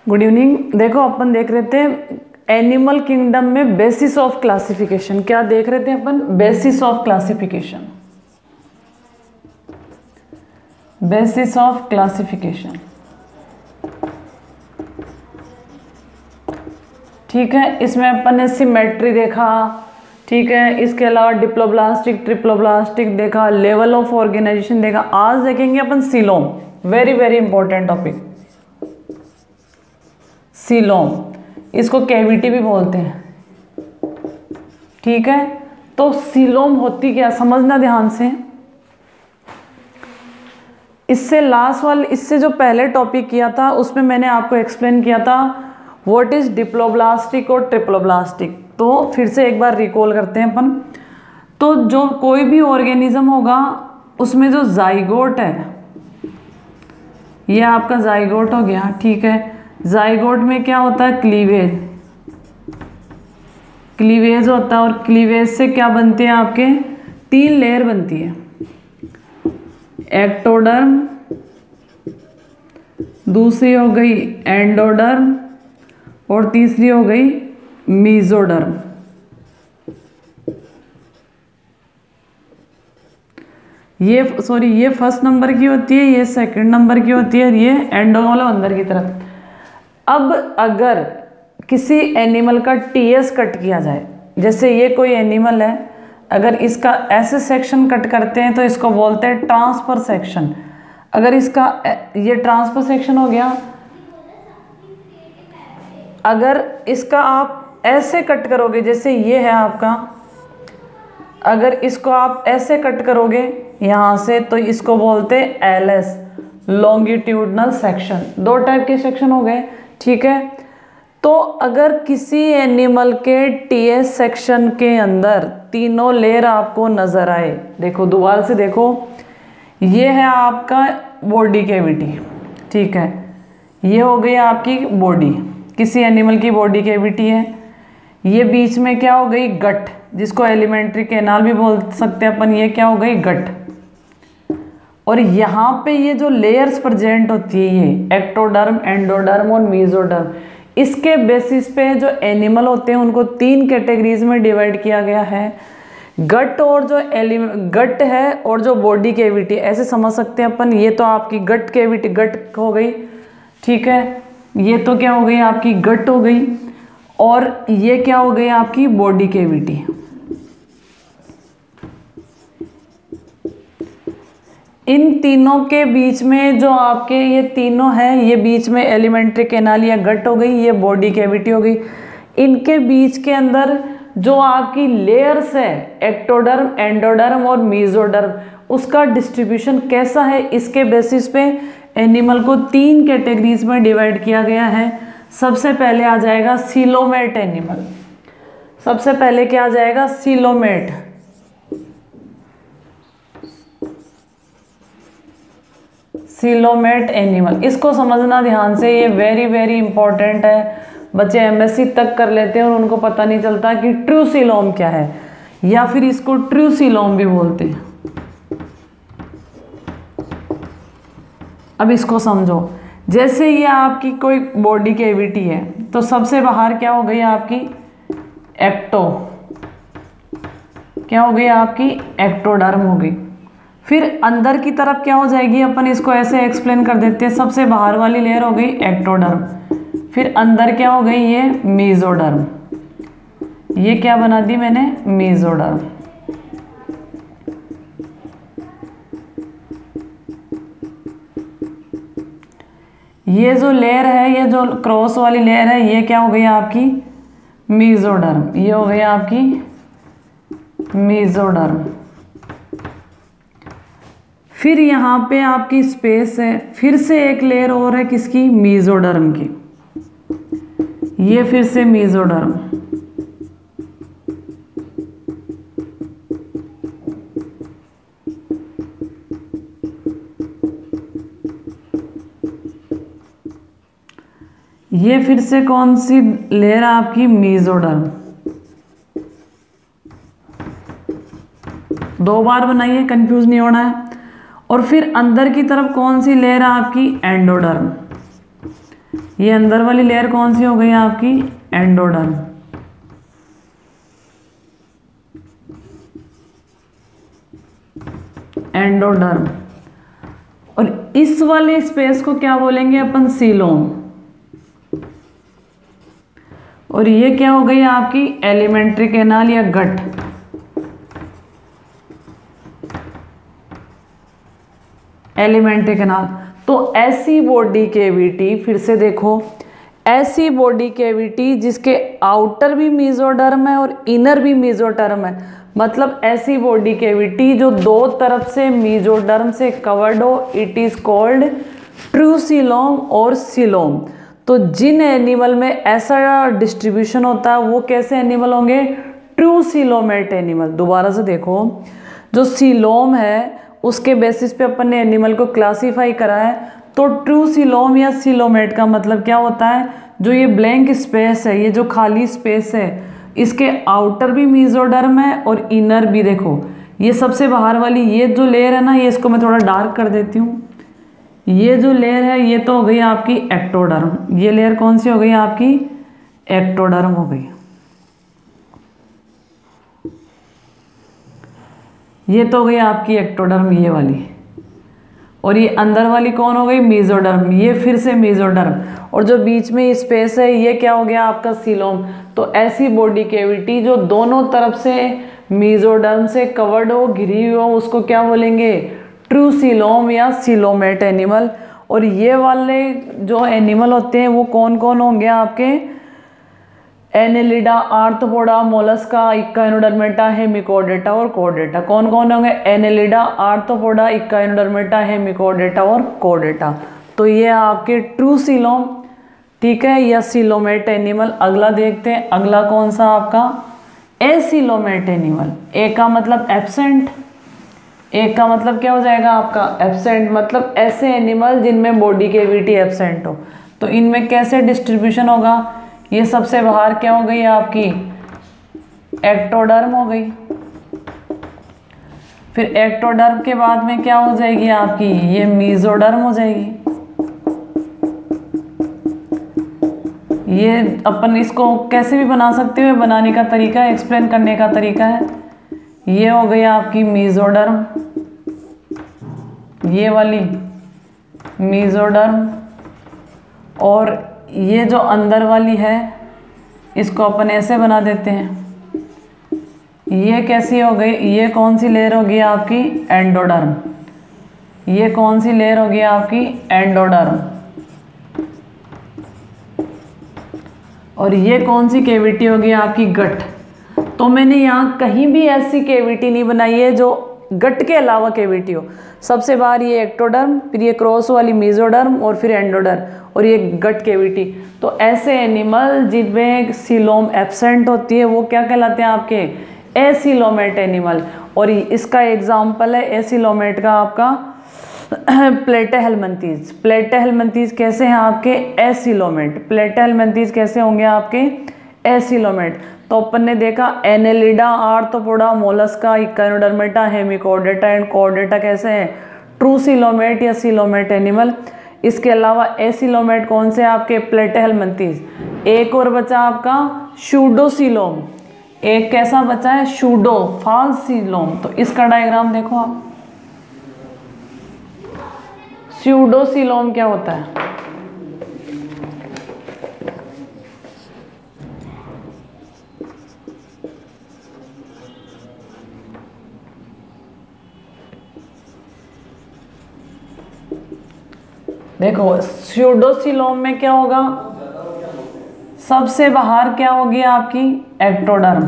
Good evening. देखो अपन देख रहे थे एनिमल किंगडम में बेसिस ऑफ क्लासिफिकेशन। क्या देख रहे थे अपन? Basis of classification. Basis of classification, ठीक है। इसमें अपन ने सिमेट्री देखा, ठीक है। इसके अलावा डिप्लोब्लास्टिक, ट्रिप्लोब्लास्टिक देखा, लेवल ऑफ ऑर्गेनाइजेशन देखा। आज देखेंगे अपन coelom, very very important topic. Coelom, इसको कैविटी भी बोलते हैं, ठीक है। तो सीलोम होती क्या, समझना ध्यान से। इससे लास्ट वाले, इससे जो पहले टॉपिक किया था उसमें मैंने आपको एक्सप्लेन किया था व्हाट इज डिप्लोब्लास्टिक और ट्रिप्लोब्लास्टिक। तो फिर से एक बार रिकॉल करते हैं अपन। तो जो कोई भी ऑर्गेनिज्म होगा उसमें जो जाइगोट है, ये आपका जाइगोट हो गया, ठीक है। जाइगोट में क्या होता है? क्लीवेज, क्लीवेज होता है। और क्लीवेज से क्या बनते हैं आपके? 3 लेयर बनती है। एक्टोडर्म, दूसरी हो गई एंडोडर्म, और तीसरी हो गई मीजोडर्म। ये फर्स्ट नंबर की होती है, ये सेकंड नंबर की होती है, और ये एंडो वाला अंदर की तरफ। अब अगर किसी एनिमल का टीएस कट किया जाए, जैसे ये कोई एनिमल है, अगर इसका ऐसे सेक्शन कट करते हैं तो इसको बोलते हैं ट्रांसफर सेक्शन। अगर इसका ये ट्रांसफर सेक्शन हो गया, अगर इसका आप ऐसे कट करोगे, जैसे ये है आपका, अगर इसको आप ऐसे कट करोगे यहाँ से, तो इसको बोलते हैं एलएस, लॉन्गिट्यूडनल सेक्शन। 2 टाइप के सेक्शन हो गए, ठीक है। तो अगर किसी एनिमल के टीएस सेक्शन के अंदर तीनों लेयर आपको नजर आए, देखो दोबारा से देखो, ये है आपका बॉडी कैविटी, ठीक है। ये हो गई आपकी बॉडी, किसी एनिमल की बॉडी कैविटी है। ये बीच में क्या हो गई? गट, जिसको एलिमेंट्री कैनाल भी बोल सकते हैं अपन। ये क्या हो गई? गट। और यहाँ पे ये जो लेयर्स प्रेजेंट होती है, ये एक्टोडर्म, एंडोडर्म और मीजोडर्म, इसके बेसिस पे जो एनिमल होते हैं उनको 3 कैटेगरीज में डिवाइड किया गया है। गट और जो गट है और जो बॉडी कैविटी, ऐसे समझ सकते हैं अपन। ये तो आपकी गट कैविटी, गट हो गई, ठीक है। ये तो क्या हो गई? आपकी गट हो गई। और ये क्या हो गई? आपकी बॉडी कैविटी। इन तीनों के बीच में जो आपके ये तीनों हैं, ये बीच में एलिमेंट्री कैनाल या गट हो गई, ये बॉडी कैविटी हो गई। इनके बीच के अंदर जो आपकी लेयर्स है, एक्टोडर्म, एंडोडर्म और मीजोडर्म, उसका डिस्ट्रीब्यूशन कैसा है, इसके बेसिस पे एनिमल को 3 कैटेगरीज में डिवाइड किया गया है। सबसे पहले आ जाएगा सीलोमेट एनिमल। सबसे पहले क्या आ जाएगा? सीलोमेट। सीलोमेट एनिमल, इसको समझना ध्यान से, ये वेरी वेरी इंपॉर्टेंट है। बच्चे एमएससी तक कर लेते हैं और उनको पता नहीं चलता कि ट्रू सीलोम क्या है, या फिर इसको ट्रू सीलोम भी बोलते हैं। अब इसको समझो, जैसे ये आपकी कोई बॉडी कैविटी है, तो सबसे बाहर क्या हो गई? आपकी एक्टो, क्या हो गई? आपकी एक्टोडर्म हो गई। फिर अंदर की तरफ क्या हो जाएगी? अपन इसको ऐसे एक्सप्लेन कर देते हैं। सबसे बाहर वाली लेयर हो गई एक्टोडर्म, फिर अंदर क्या हो गई? ये मीजोडर्म। ये क्या बना दी मैंने? मीजोडर्म। ये जो लेयर है, ये जो क्रॉस वाली लेयर है, ये क्या हो गई? आपकी मीजोडर्म। ये हो गई आपकी मीजोडर्म। फिर यहाँ पे आपकी स्पेस है, फिर से एक लेयर और है किसकी? मीजोडर्म की। ये फिर से मीजोडर्म। ये फिर से कौन सी लेयर? आपकी मीजोडर्म। 2 बार बनाइए, कंफ्यूज नहीं होना है। और फिर अंदर की तरफ कौन सी लेयर है? आपकी एंडोडर्म। ये अंदर वाली लेयर कौन सी हो गई आपकी? एंडोडर्म। एंडोडर्म। और इस वाले स्पेस को क्या बोलेंगे अपन? सीलोम। और ये क्या हो गई आपकी? एलिमेंट्री कैनाल या गट। Alimentary canal. तो ऐसी बॉडी कैविटी, फिर से देखो, ऐसी बॉडी कैविटी जिसके आउटर भी मेसोडर्म है और इनर भी मेसोडर्म है, मतलब ऐसी बॉडी कैविटी जो दो तरफ से मेसोडर्म से कवर्ड हो, it is called true coelom और सीलोम। तो जिन एनिमल में ऐसा डिस्ट्रीब्यूशन होता है वो कैसे एनिमल होंगे? True coelomate animal. दोबारा से देखो, जो सीलोम है उसके बेसिस पे अपन ने एनिमल को क्लासीफाई करा है। तो ट्रू सीलोम या सीलोमेट का मतलब क्या होता है? जो ये ब्लैंक स्पेस है, ये जो खाली स्पेस है, इसके आउटर भी मेसोडर्म है और इनर भी। देखो ये सबसे बाहर वाली ये जो लेयर है ना, ये इसको मैं थोड़ा डार्क कर देती हूँ। ये जो लेयर है ये तो हो गई आपकी एक्टोडर्म। ये लेयर कौन सी हो गई आपकी? एक्टोडर्म हो गई। ये तो हो गई आपकी एक्टोडर्म, ये वाली। और ये अंदर वाली कौन हो गई? मेसोडर्म। ये फिर से मेसोडर्म। और जो बीच में स्पेस है ये क्या हो गया आपका? सीलोम। तो ऐसी बॉडी कैविटी जो दोनों तरफ से मेसोडर्म से कवर्ड हो, घिरी हुई हो, उसको क्या बोलेंगे? ट्रू सीलोम या सीलोमेट एनिमल। और ये वाले जो एनिमल होते हैं वो कौन कौन होंगे आपके? एनेलिडा, आर्थ्रोपोडा, मोलस्का, इक्का एनोडर्मेटा, हेमिकोडेटा और कोडेटा। कौन कौन होंगे? एनेलिडा, आर्थ्रोपोडा, इक्का एनोडर्मेटा, हेमिकोडेटा और कोडेटा। तो ये आपके ट्रू सीलोम, ठीक है, या सीलोमेट एनिमल। अगला देखते हैं, अगला कौन सा आपका? एसीलोमेट एनिमल। ए का मतलब एब्सेंट, एक का मतलब क्या हो जाएगा आपका? एब्सेंट। मतलब ऐसे एनिमल जिनमें बॉडी कैविटी एब्सेंट हो। तो इनमें कैसे डिस्ट्रीब्यूशन होगा? ये सबसे बाहर क्या हो गई आपकी? एक्टोडर्म हो गई। फिर एक्टोडर्म के बाद में क्या हो जाएगी आपकी? ये मेसोडर्म हो जाएगी। ये अपन इसको कैसे भी बना सकते हो, बनाने का तरीका है, एक्सप्लेन करने का तरीका है। ये हो गई आपकी मेसोडर्म, ये वाली मेसोडर्म। और ये जो अंदर वाली है इसको अपन ऐसे बना देते हैं। ये कैसी हो गई? ये कौन सी लेयर होगी आपकी? एंडोडर्म। ये कौन सी लेयर होगी आपकी? एंडोडर्म। और ये कौन सी कैविटी होगी आपकी? गट। तो मैंने यहाँ कहीं भी ऐसी कैविटी नहीं बनाई है जो गट के अलावा कैविटी हो। सबसे बाहर ये एक्टोडर्म, फिर ये क्रॉस वाली मेसोडर्म और फिर एंडोडर्म और ये गट कैविटी। तो ऐसे एनिमल जिनमें सीलोम एब्सेंट होती है वो क्या कहलाते हैं आपके? एसीलोमेट एनिमल। और इसका एग्जाम्पल है एसीलोमेट का आपका प्लेटेहेलमिन्थीज। प्लेटेहेलमिन्थीज कैसे हैं आपके? एसीलोमेट। प्लेटेहेलमिन्थीज कैसे होंगे आपके? एसीलोमेट। तो अपन ने देखा एनेलिडा, आर्थ्रोपोडा, मोलस्का, इक्का एनोडर्मेटा, हेमिकोडेटा एंड कोडेटा कैसे हैं? ट्रू सीलोमेट या सीलोमेट एनिमल। इसके अलावा एसीलोमेट कौन से आपके? प्लेटेहेलमिन्थीज। एक और बचा आपका शूडोसीलोम। एक कैसा बचा है? Pseudo, false coelom. तो इसका डायग्राम देखो आप। स्यूडोसीलोम क्या होता है? देखो स्यूडोसीलोम में क्या होगा? सबसे बाहर क्या होगी आपकी? एक्टोडर्म।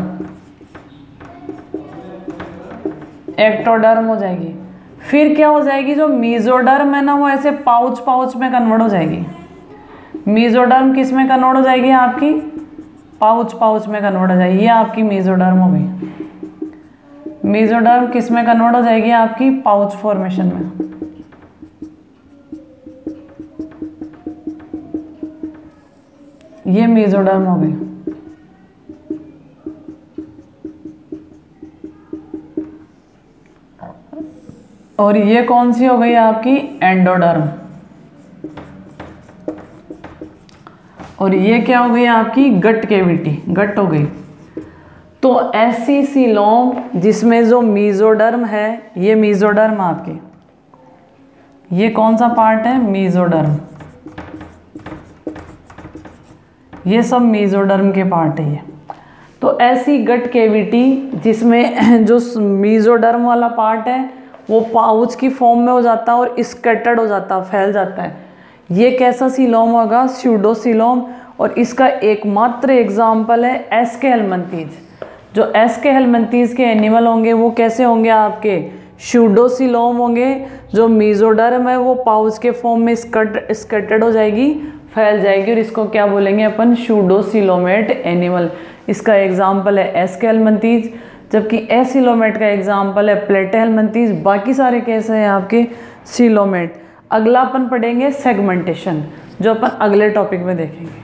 एक्टोडर्म हो जाएगी। फिर क्या हो जाएगी? जो मेसोडर्म है ना वो ऐसे पाउच पाउच में कन्वर्ट हो जाएगी। मेसोडर्म किस में कन्वर्ट हो जाएगी आपकी? पाउच पाउच में कन्वर्ट हो जाएगी। ये आपकी मेसोडर्म हो गई। मेसोडर्म किस में कन्वर्ट हो जाएगी आपकी? पाउच फॉर्मेशन में। ये मेसोडर्म हो गई। और ये कौन सी हो गई आपकी? एंडोडर्म। और ये क्या हो गई आपकी गट कैविटी, गट हो गई। तो ऐसी सीलोम जिसमें जो मीजोडर्म है, ये मीजोडर्म आपके, ये कौन सा पार्ट है, मीजोडर्म, ये सब मीजोडर्म के पार्ट है ये। तो ऐसी गट कैविटी जिसमें जो मीजोडर्म वाला पार्ट है वो पाउच की फॉर्म में हो जाता है और स्कैटर्ड हो जाता है, फैल जाता है। ये कैसा सीलोम होगा, स्यूडोसीलोम। और इसका एकमात्र एग्जाम्पल है एस्के हेलमिंथीज। जो एस्के हेलमिंथीज के एनिमल होंगे वो कैसे होंगे आपके, स्यूडोसीलोम होंगे। जो मीजोडर्म है वो पाउच के फॉर्म में स्कैटर्ड हो जाएगी, फैल जाएगी, और इसको क्या बोलेंगे अपन, स्यूडोसीलोमेट एनिमल। इसका एग्जाम्पल है एस्के हेलमिंथीज, जबकि एसिलोमेट का एग्जाम्पल है प्लेटे हेलमिंथीज। बाकी सारे कैसे हैं आपके, सीलोमेट। अगला अपन पढ़ेंगे सेगमेंटेशन, जो अपन अगले टॉपिक में देखेंगे।